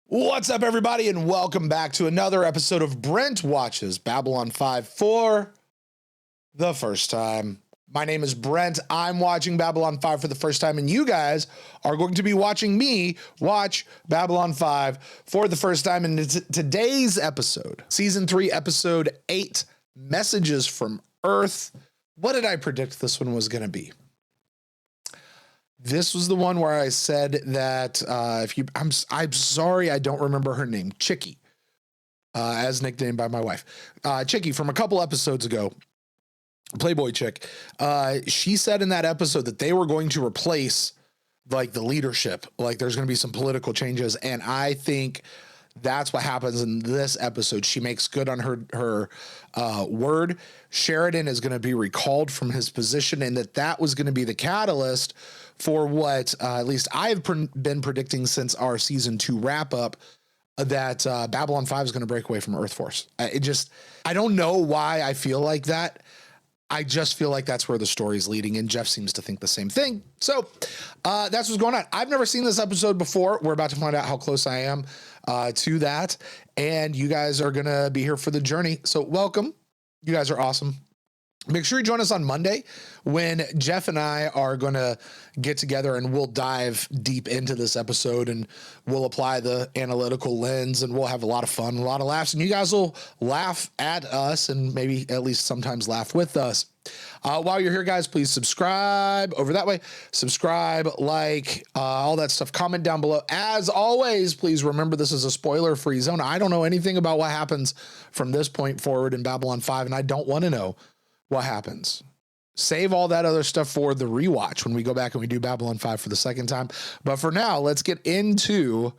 What's up, everybody, and welcome back to another episode of Brent Watches Babylon 5 for the first time. My name is Brent. I'm watching Babylon 5 for the first time, and you guys are going to be watching me watch Babylon 5 for the first time. In today's episode, Season 3, Episode 8, Messages from Earth. What did I predict this one was going to be? This was the one where I said that I'm sorry, I don't remember her name, Chicky, as nicknamed by my wife, Chicky from a couple episodes ago, Playboy chick. She said in that episode that they were going to replace like the leadership, like there's going to be some political changes, and I think that's what happens in this episode. She makes good on her word. Sheridan is going to be recalled from his position, and that was going to be the catalyst for what at least I've been predicting since our season 2 wrap up, that Babylon 5 is going to break away from Earth Force. I don't know why I feel like that. I just feel like that's where the story is leading, and Jeff seems to think the same thing. So that's what's going on. I've never seen this episode before. We're about to find out how close I am to that, and you guys are going to be here for the journey. So welcome. You guys are awesome. Make sure you join us on Monday when Jeff and I are going to get together and we'll dive deep into this episode, and we'll apply the analytical lens, and we'll have a lot of fun, a lot of laughs, and you guys will laugh at us and maybe at least sometimes laugh with us. While you're here, guys, please subscribe over that way. Subscribe, like, all that stuff. Comment down below. As always, please remember this is a spoiler-free zone. I don't know anything about what happens from this point forward in Babylon 5, and I don't want to know what happens. Save all that other stuff for the rewatch when we go back and we do Babylon 5 for the second time. But for now, let's get into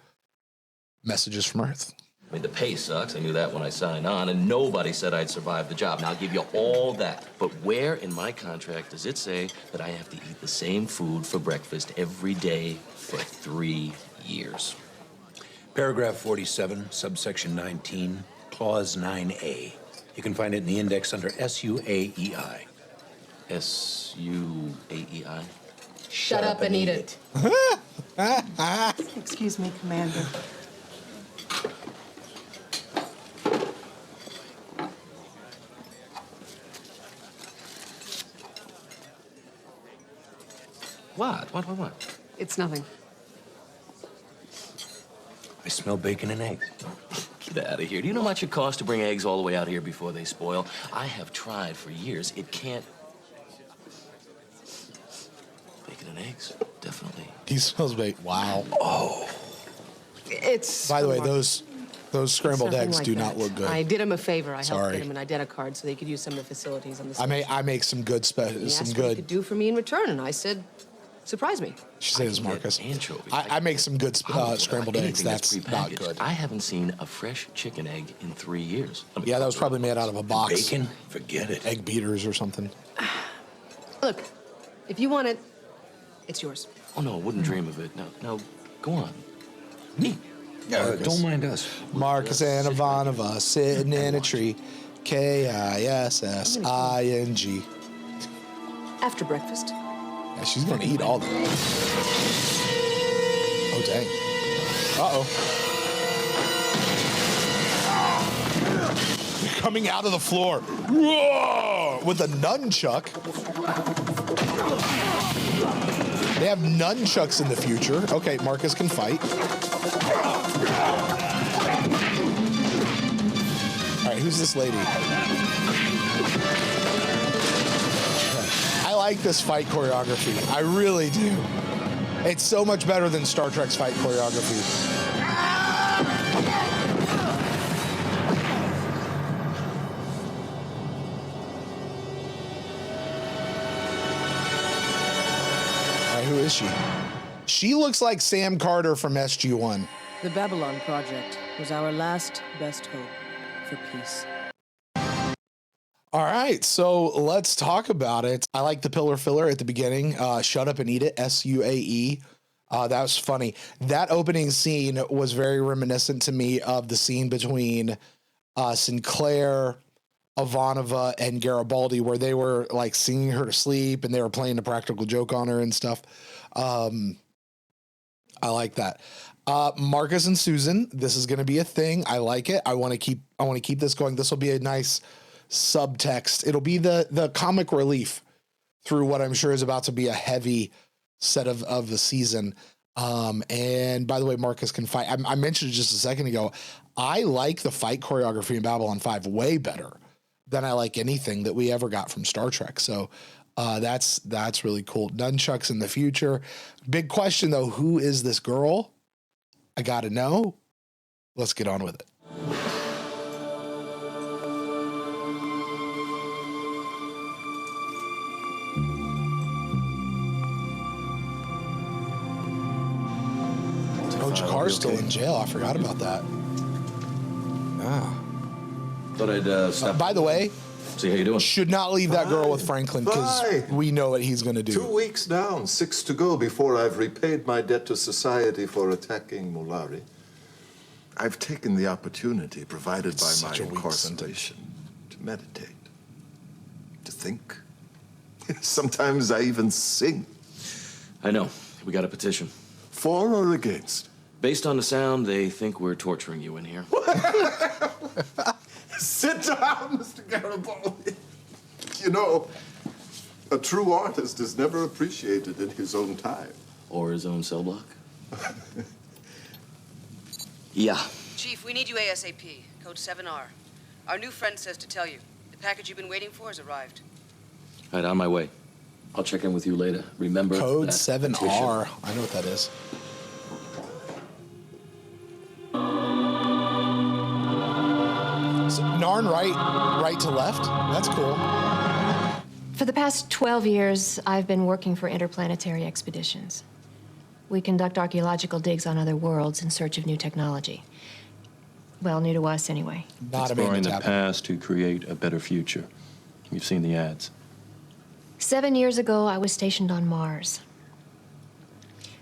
Messages from Earth. I mean, the pay sucks. I knew that when I signed on, and nobody said I'd survive the job. Now, I'll give you all that. But where in my contract does it say that I have to eat the same food for breakfast every day for 3 years? Paragraph 47, subsection 19, clause 9A. You can find it in the index under SUAEI. SUAEI? Shut up and eat it. Excuse me, Commander. What? It's nothing. I smell bacon and eggs. Get out of here. Do you know how much it costs to bring eggs all the way out here before they spoil? I have tried for years. It can't... Bacon and eggs, definitely. He smells bacon. Wow. Oh. It's... By the way, those scrambled eggs like do that. not look good. I did him a favor. I Sorry. helped get him an identicard so they could use some of the facilities on the station. I make some good He asked some what he good. could do for me in return, and I said, surprise me. She says Marcus. Anchovies. I make some good scrambled eggs. Anything That's not prepackaged. good. I haven't seen a fresh chicken egg in 3 years. Yeah, that was probably made out of a box. Bacon? Forget it. Egg beaters or something. Look, if you want it, it's yours. Oh, no, I wouldn't dream of it. No, go on. Me. Don't mind us. Marcus and Ivanova sitting in a tree. KISSING. After breakfast. Yeah, she's gonna eat all that. Oh dang. They're coming out of the floor. Whoa! With a nunchuck. They have nunchucks in the future. Okay, Marcus can fight. All right, who's this lady? I like this fight choreography. I really do. It's so much better than Star Trek's fight choreography. All right, who is she? She looks like Sam Carter from SG-1. The Babylon Project was our last best hope for peace. All right, so let's talk about it. I like the pillar filler at the beginning. Shut up and eat it, SUAE. That was funny. That opening scene was very reminiscent to me of the scene between Sinclair, Ivanova, and Garibaldi, where they were like singing her to sleep and they were playing a practical joke on her and stuff. I like that. Marcus and Susan, this is going to be a thing. I like it. I want to keep this going. This will be a nice subtext. It'll be the comic relief through what I'm sure is about to be a heavy set of the season. And by the way, Marcus can fight. I mentioned it just a second ago. I like the fight choreography in Babylon 5 way better than I like anything that we ever got from Star Trek. So that's really cool. Nunchucks in the future. Big question though, who is this girl? I gotta know. Let's get on with it. Oh, Jakar's still in jail. I forgot about that. Thought I'd stop. By the way, See how you doing? should not leave that girl with Franklin because Fine. we know what he's going to do. 2 weeks down, 6 to go before I've repaid my debt to society for attacking Mulari. I've taken the opportunity provided by my such a weak incarceration to meditate, to think. Sometimes I even sing. I know. We got a petition. For or against? Based on the sound, they think we're torturing you in here. Sit down, Mr. Garibaldi. You know, a true artist is never appreciated in his own time. Or his own cell block. Yeah. Chief, we need you ASAP. Code 7R. Our new friend says to tell you. The package you've been waiting for has arrived. All right, on my way. I'll check in with you later. Remember Code that 7R. petition. I know what that is. So, Narn right to left. That's cool. For the past 12 years, I've been working for interplanetary expeditions. We conduct archaeological digs on other worlds in search of new technology. Well, new to us anyway. Not Exploring Amanda the Tappan. past to create a better future. You've seen the ads. 7 years ago, I was stationed on Mars.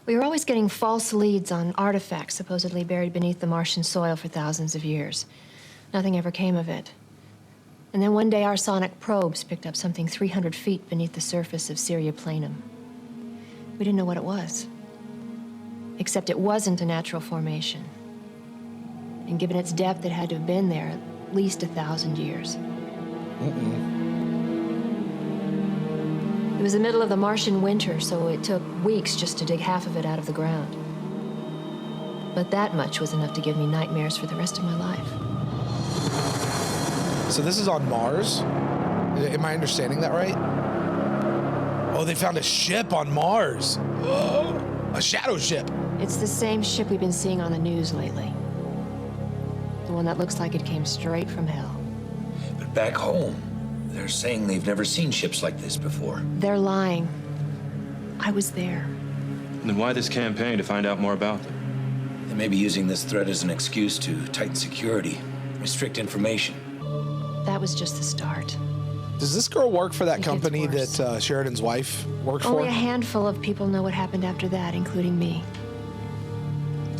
We were always getting false leads on artifacts supposedly buried beneath the Martian soil for thousands of years. Nothing ever came of it. And then one day, our sonic probes picked up something 300 feet beneath the surface of Syria Planum. We didn't know what it was. Except it wasn't a natural formation. And given its depth, it had to have been there at least 1,000 years. It was the middle of the Martian winter, so it took weeks just to dig half of it out of the ground. But that much was enough to give me nightmares for the rest of my life. So this is on Mars? Am I understanding that right? Oh, they found a ship on Mars. A shadow ship. It's the same ship we've been seeing on the news lately. The one that looks like it came straight from hell. But back home, they're saying they've never seen ships like this before. They're lying. I was there. Then why this campaign to find out more about them? They may be using this threat as an excuse to tighten security, restrict information. That was just the start. Does this girl work for that It gets company worse. that Sheridan's wife worked Only for? a handful of people know what happened after that, including me.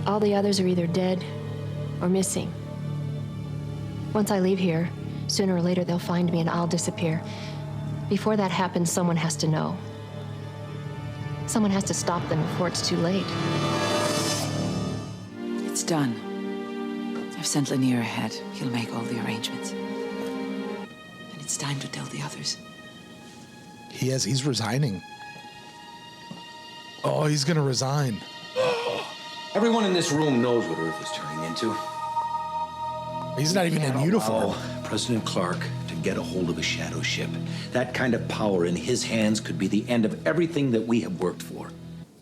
All the others are either dead or missing. Once I leave here, sooner or later they'll find me and I'll disappear. Before that happens, someone has to know. Someone has to stop them before it's too late. It's done. I've sent Lanier ahead. He'll make all the arrangements. And it's time to tell the others. He's resigning. Oh, he's gonna resign. Everyone in this room knows what Earth is turning into. He's not even in uniform. Allow President Clark to get a hold of a shadow ship. That kind of power in his hands could be the end of everything that we have worked for.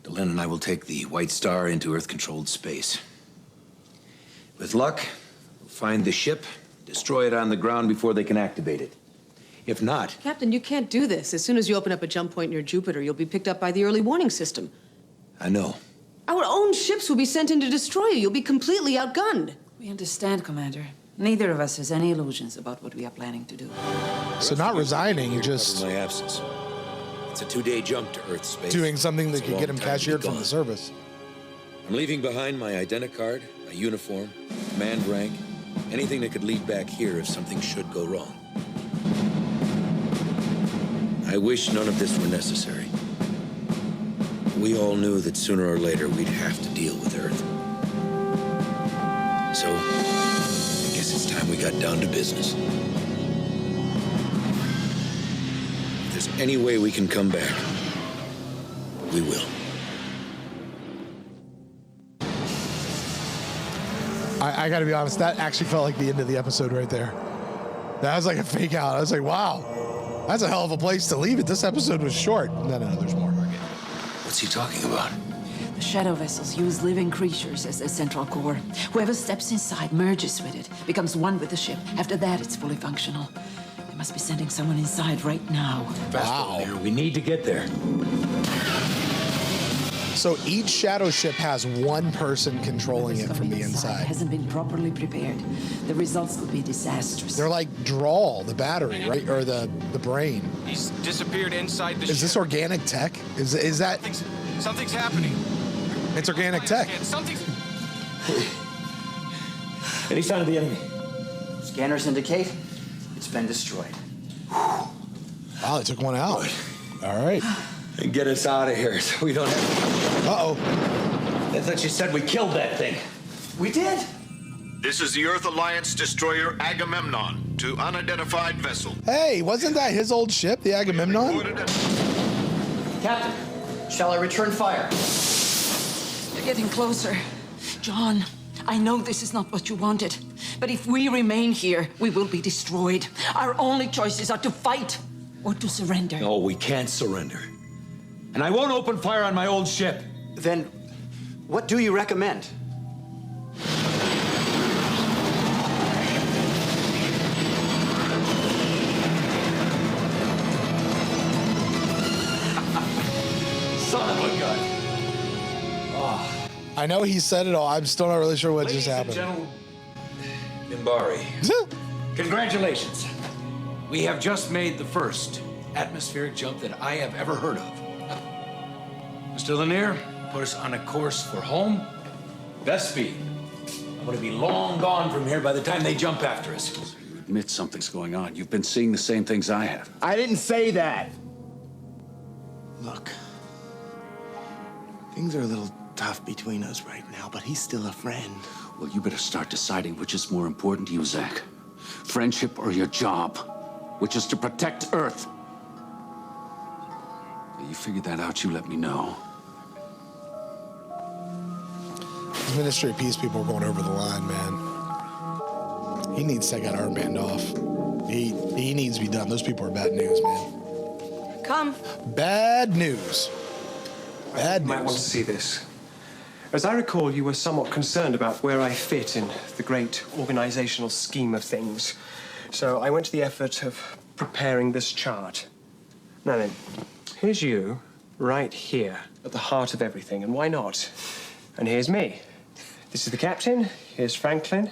Delenn and I will take the White Star into Earth-controlled space. With luck, we'll find the ship, destroy it on the ground before they can activate it. If not, Captain, you can't do this. As soon as you open up a jump point near Jupiter, you'll be picked up by the early warning system. I know. Our own ships will be sent in to destroy you. You'll be completely outgunned. We understand, Commander. Neither of us has any illusions about what we are planning to do. So not resigning, just In my absence. It's a 2-day jump to Earth space. doing something that It's a could get him long time to be cashiered from gone. the service. I'm leaving behind my identicard, my uniform, command rank, anything that could lead back here if something should go wrong. I wish none of this were necessary. We all knew that sooner or later we'd have to deal with Earth. So, I guess it's time we got down to business. If there's any way we can come back, we will. I gotta be honest, that actually felt like the end of the episode right there. That was like a fake out. I was like, wow, that's a hell of a place to leave it. This episode was short. No, there's more. What's he talking about? The shadow vessels use living creatures as their central core. Whoever steps inside merges with it, becomes one with the ship. After that, it's fully functional. They must be sending someone inside right now. Wow. We need to get there. So each shadow ship has one person controlling it from the inside. Hasn't been properly prepared. The results could be disastrous. They're like Drawl, the battery, right? Or the brain. He's disappeared inside the ship. Is this organic tech? Is that? Something's happening. It's organic tech. Something's... Any sign of the enemy? Scanners indicate it's been destroyed. Wow, they took one out. All right. And get us out of here so we don't have... Uh-oh. I thought you said we killed that thing. We did. This is the Earth Alliance destroyer Agamemnon to unidentified vessel. Hey, wasn't that his old ship, the Agamemnon? Captain, shall I return fire? They're getting closer. John, I know this is not what you wanted, but if we remain here, we will be destroyed. Our only choices are to fight or to surrender. No, we can't surrender. And I won't open fire on my old ship. Then, what do you recommend? Son of a gun. Oh. I know he said it all. I'm still not really sure what just happened. Ladies and gentlemen, Mimbari, congratulations. We have just made the first atmospheric jump that I have ever heard of. Mr. Lanier, put us on a course for home. Best speed. I want to be long gone from here by the time they jump after us. You admit something's going on. You've been seeing the same things I have. I didn't say that. Look, things are a little tough between us right now, but he's still a friend. Well, you better start deciding which is more important to you, Zach. Friendship or your job, which is to protect Earth. You figure that out, you let me know. The Ministry of Peace people are going over the line, man. He needs to take that armband off. He needs to be done. Those people are bad news, man. Come. Bad news. Bad news. You might want to see this. As I recall, you were somewhat concerned about where I fit in the great organizational scheme of things. So I went to the effort of preparing this chart. Now then, here's you, right here, at the heart of everything, and why not? And here's me. This is the captain, here's Franklin,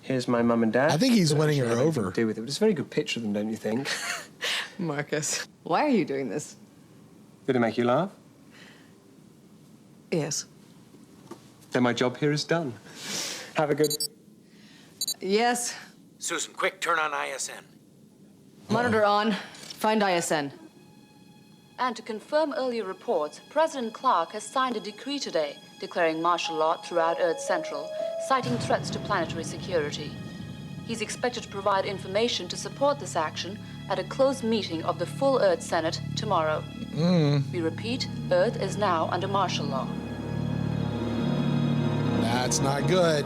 here's my mum and dad. I think he's winning her over. Do with it, but it's a very good picture of them, don't you think? Marcus, why are you doing this? Did it make you laugh? Yes. Then my job here is done. Have a good... Yes. Susan, quick, turn on ISN. Monitor on. Find ISN. And to confirm earlier reports, President Clark has signed a decree today declaring martial law throughout Earth Central, citing threats to planetary security. He's expected to provide information to support this action at a closed meeting of the full Earth Senate tomorrow. We repeat, Earth is now under martial law. That's not good.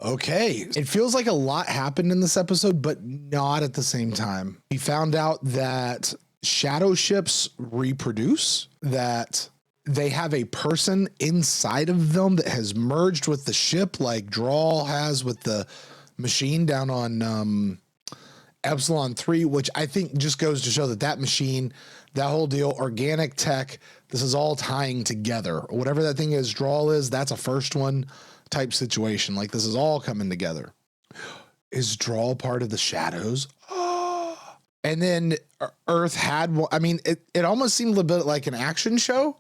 Okay. It feels like a lot happened in this episode, but not at the same time. We found out that shadow ships reproduce, that they have a person inside of them that has merged with the ship, like Drawl has with the machine down on Epsilon 3, which I think just goes to show that that machine, that whole deal, organic tech, this is all tying together. Whatever that thing is, Drawl is, that's a first one type situation. Like, this is all coming together. Is Drawl part of the shadows? And then Earth had, I mean, it almost seemed a little bit like an action show,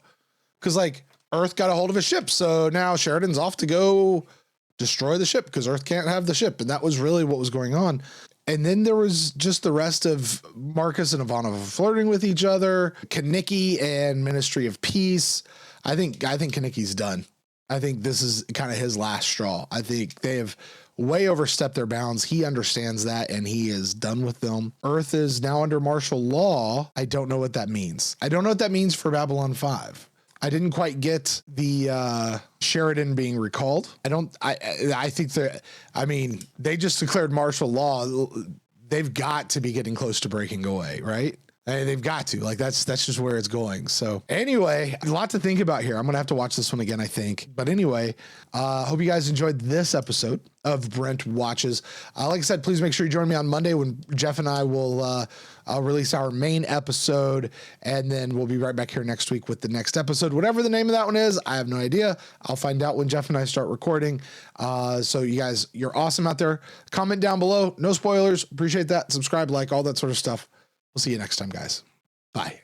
because like Earth got a hold of a ship. So now Sheridan's off to go destroy the ship because Earth can't have the ship. And that was really what was going on. And then there was just the rest of Marcus and Ivanova flirting with each other, Kaniki and Ministry of Peace. I think Kaniki's done. I think this is kind of his last straw. I think they have way overstepped their bounds. He understands that and he is done with them. Earth is now under martial law. I don't know what that means. I don't know what that means for Babylon 5. I didn't quite get the Sheridan being recalled. I think that, I mean, they just declared martial law. They've got to be getting close to breaking away, right? I mean, they've got to. Like, that's just where it's going. So anyway, a lot to think about here. I'm going to have to watch this one again, I think. But anyway, hope you guys enjoyed this episode of Brent Watches. Like I said, please make sure you join me on Monday when Jeff and I will release our main episode. And then we'll be right back here next week with the next episode. Whatever the name of that one is, I have no idea. I'll find out when Jeff and I start recording. So you guys, you're awesome out there. Comment down below. No spoilers. Appreciate that. Subscribe, like, all that sort of stuff. We'll see you next time, guys. Bye.